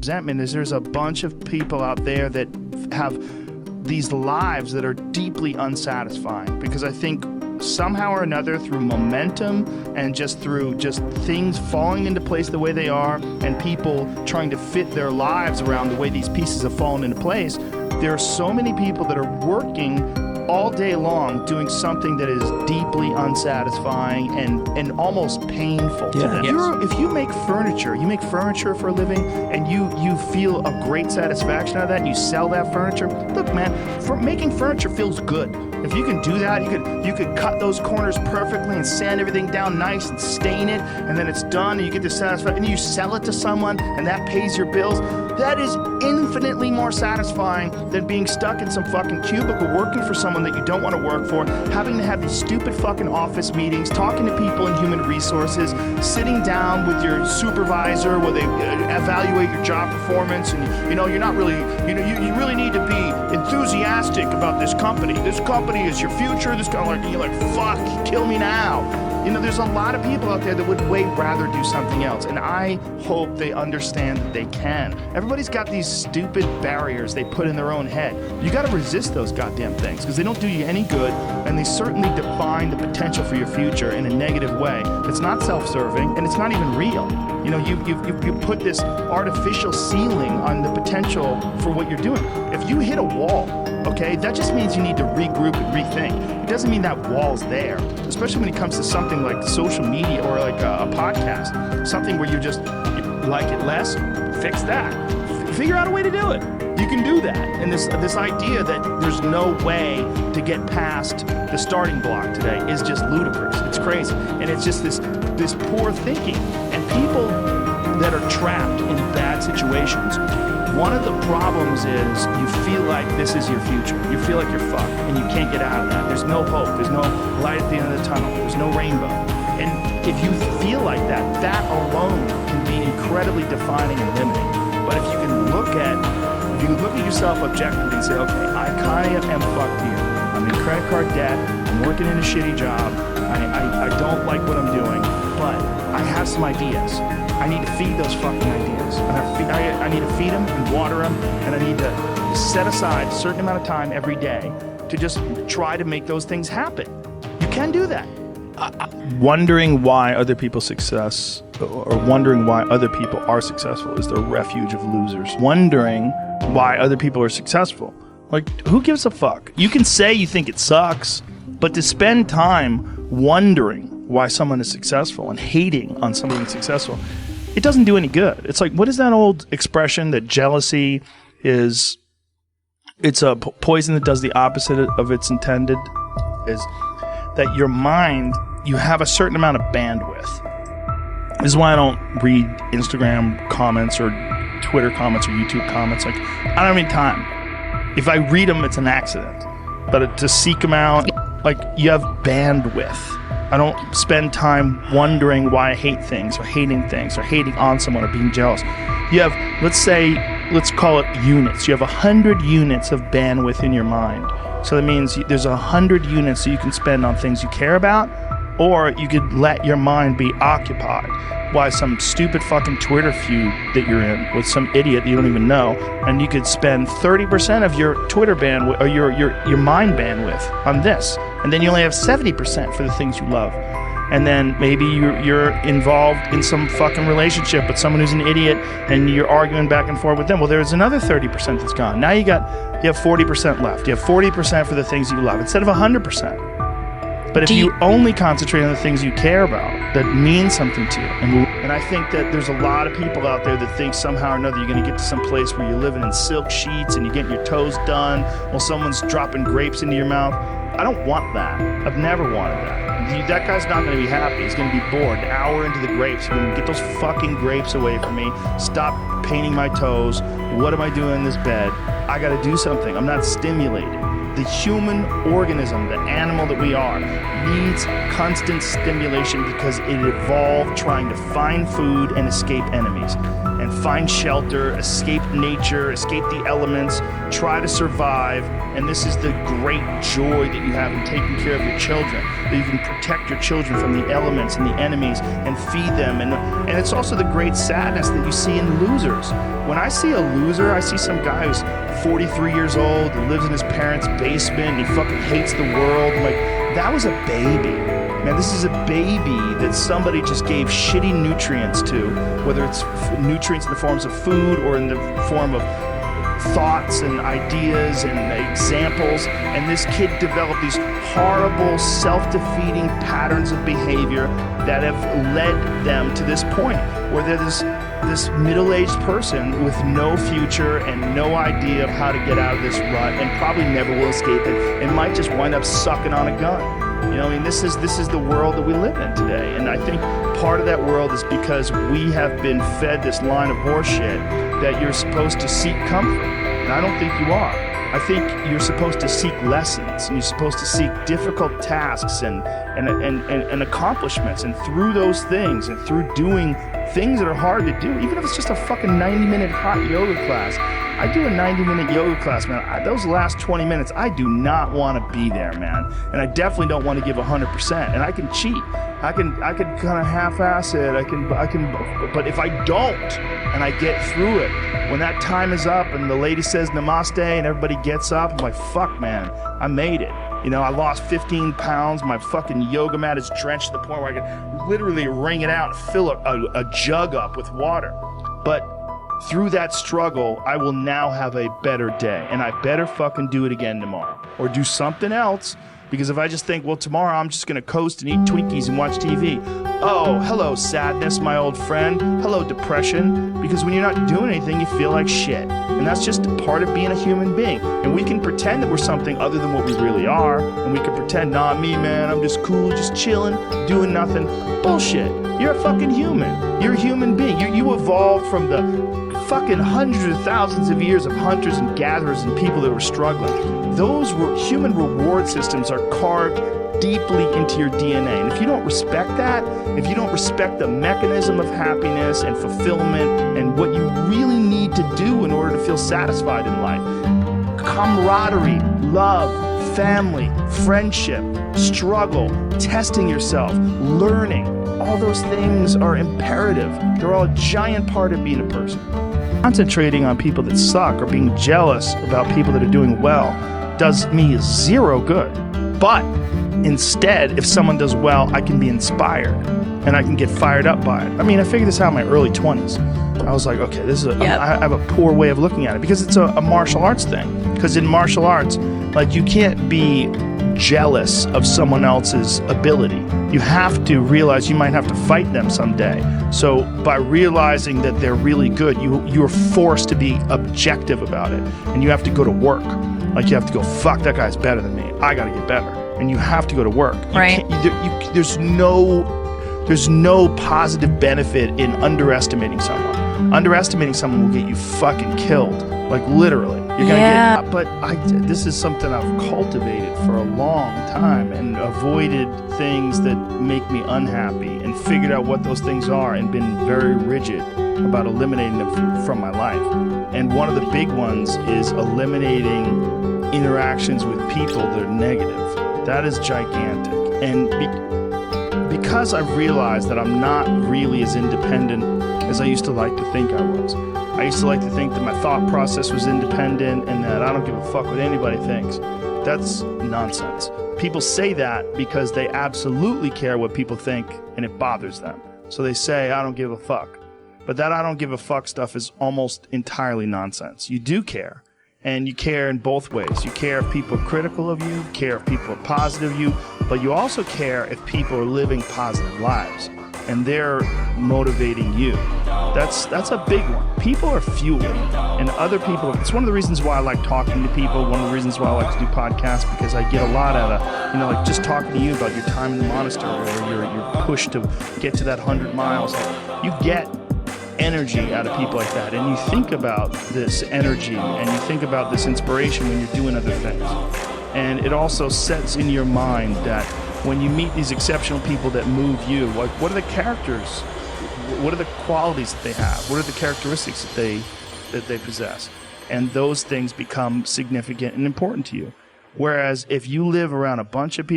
resentment is there's a bunch of people out there that have these lives that are deeply unsatisfying, because I think somehow or another, through momentum and just through things falling into place the way they are, and people trying to fit their lives around the way these pieces have fallen into place, there are so many people that are working all day long doing something that is deeply unsatisfying and almost painful to them. If you make furniture for a living, and you feel a great satisfaction out of that, and you sell that furniture, look, man, making furniture feels good. If you can do that, you could cut those corners perfectly and sand everything down nice and stain it, and then it's done, and you get the satisfaction, and you sell it to someone, and that pays your bills. That is infinitely more satisfying than being stuck in some fucking cubicle working for someone that you don't want to work for, having to have these stupid fucking office meetings, talking to people in human resources, sitting down with your supervisor where they evaluate your job performance, and you're not really, you really need to be enthusiastic about this company. This company is your future. This company, you're like, fuck, kill me now. There's a lot of people out there that would way rather do something else, and I hope they understand that they can. Everybody's got these stupid barriers they put in their own head. You got to resist those goddamn things, because they don't do you any good, and they certainly define the potential for your future in a negative way. It's not self-serving, and it's not even real. You put this artificial ceiling on the potential for what you're doing. If you hit a wall, okay, that just means you need to regroup and rethink. It doesn't mean that wall's there, especially when it comes to something like social media or like a podcast, something where you like it less, fix that. Figure out a way to do it. You can do that. And this idea that there's no way to get past the starting block today is just ludicrous. It's crazy. And it's just this poor thinking. And people that are trapped in bad situations, one of the problems is you feel like this is your future. You feel like you're fucked and you can't get out of that. There's no hope. There's no light at the end of the tunnel. There's no rainbow. And if you feel like that alone can be incredibly defining and limiting. But if you can look at yourself objectively and say, okay, I kind of am fucked here. I'm in credit card debt. I'm working in a shitty job. I don't like what I'm doing, but I have some ideas. I need to feed those fucking ideas. I need to feed them and water them, and I need to set aside a certain amount of time every day to just try to make those things happen. You can do that. Wondering why other people's success, or wondering why other people are successful, is the refuge of losers. Wondering why other people are successful. Like, who gives a fuck? You can say you think it sucks, but to spend time wondering why someone is successful and hating on someone that's successful, it doesn't do any good. It's like, what is that old expression that jealousy is, it's a poison that does the opposite of its intended? Is that your mind, you have a certain amount of bandwidth. This is why I don't read Instagram comments or Twitter comments or YouTube comments. Like, I don't have any time. If I read them, it's an accident. But to seek them out, like, you have bandwidth. I don't spend time wondering why I hate things or hating on someone or being jealous. You have, let's call it units. You have 100 units of bandwidth in your mind. So that means there's 100 units that you can spend on things you care about, or you could let your mind be occupied by some stupid fucking Twitter feud that you're in with some idiot that you don't even know, and you could spend 30% of your Twitter bandwidth or your mind bandwidth on this, and then you only have 70% for the things you love. And then maybe you're involved in some fucking relationship with someone who's an idiot, and you're arguing back and forth with them. Well, there's another 30% that's gone. Now you have 40% left. You have 40% for the things you love instead of 100%. But if you only concentrate on the things you care about that mean something to you, and I think that there's a lot of people out there that think somehow or another you're going to get to some place where you're living in silk sheets and you're getting your toes done while someone's dropping grapes into your mouth. I don't want that. I've never wanted that. That guy's not going to be happy. He's going to be bored. An hour into the grapes, he's going to get those fucking grapes away from me. Stop painting my toes. What am I doing in this bed? I got to do something. I'm not stimulated. The human organism, the animal that we are, needs constant stimulation because it evolved trying to find food and escape enemies. And find shelter, escape nature, escape the elements, try to survive. And this is the great joy that you have in taking care of your children, that you can protect your children from the elements and the enemies and feed them. And it's also the great sadness that you see in losers. When I see a loser, I see some guy who's 43 years old, who lives in his parents' basement, and he fucking hates the world. I'm like, that was a baby. Man, this is a baby that somebody just gave shitty nutrients to, whether it's nutrients in the forms of food or in the form of thoughts and ideas and examples. And this kid developed these horrible, self-defeating patterns of behavior that have led them to this point where they're this middle-aged person with no future and no idea of how to get out of this rut, and probably never will escape it, and might just wind up sucking on a gun. You know, I mean, this is the world that we live in today. And I think part of that world is because we have been fed this line of horseshit that you're supposed to seek comfort. And I don't think you are. I think you're supposed to seek lessons, and you're supposed to seek difficult tasks and accomplishments. And through those things, and through doing things that are hard to do, even if it's just a fucking 90-minute hot yoga class. I do a 90-minute yoga class, man. Those last 20 minutes, I do not want to be there, man. And I definitely don't want to give 100%. And I can cheat. I can kind of half-ass it. I can. But if I don't, and I get through it, when that time is up and the lady says namaste and everybody gets up, I'm like, fuck, man, I made it. You know, I lost 15 pounds. My fucking yoga mat is drenched to the point where I can literally wring it out and fill a jug up with water. But through that struggle, I will now have a better day, and I better fucking do it again tomorrow or do something else. Because if I just think, well, tomorrow I'm just going to coast and eat Twinkies and watch TV. Oh, hello, sadness, my old friend. Hello, depression. Because when you're not doing anything, you feel like shit. And that's just a part of being a human being. And we can pretend that we're something other than what we really are. And we can pretend, nah, me, man, I'm just cool, just chilling, doing nothing. Bullshit. You're a fucking human. You're a human being. You evolved from the fucking hundreds of thousands of years of hunters and gatherers and people that were struggling. Those were human reward systems are carved deeply into your DNA. And if you don't respect that, if you don't respect the mechanism of happiness and fulfillment and what you really need to do in order to feel satisfied in life, camaraderie, love, family, friendship, struggle, testing yourself, learning, all those things are imperative. They're all a giant part of being a person. Concentrating on people that suck or being jealous about people that are doing well does me zero good. But instead, if someone does well, I can be inspired and I can get fired up by it. I mean, I figured this out in my early 20s. I was like, okay, this is I have a poor way of looking at it because it's a martial arts thing. Because in martial arts, like, you can't be jealous of someone else's ability. You have to realize you might have to fight them someday. So by realizing that they're really good, you're forced to be objective about it. And you have to go to work. Like, you have to go, fuck, that guy's better than me. I got to get better. And you have to go to work. Right. There's no positive benefit in underestimating someone. Underestimating someone will get you fucking killed. Like, literally. You're gonna get. But this is something I've cultivated for a long time and avoided things that make me unhappy and figured out what those things are and been very rigid about eliminating them from my life. And one of the big ones is eliminating interactions with people that are negative. That is gigantic. And because I've realized that I'm not really as independent as I used to like to think I was. I used to like to think that my thought process was independent and that I don't give a fuck what anybody thinks. That's nonsense. People say that because they absolutely care what people think and it bothers them. So they say, I don't give a fuck. But that I don't give a fuck stuff is almost entirely nonsense. You do care. And you care in both ways. You care if people are critical of you, care if people are positive of you, but you also care if people are living positive lives and they're motivating you. That's a big one. People are fuel, and other people. It's one of the reasons why I like talking to people. One of the reasons why I like to do podcasts, because I get a lot out of, like just talking to you about your time in the monastery or your push to get to that 100 miles. You get energy out of people like that, and you think about this energy and you think about this inspiration when you're doing other things. And it also sets in your mind that when you meet these exceptional people that move you, like, what are the characters What are the qualities that they have? What are the characteristics that they possess? And those things become significant and important to you. Whereas if you live around a bunch of people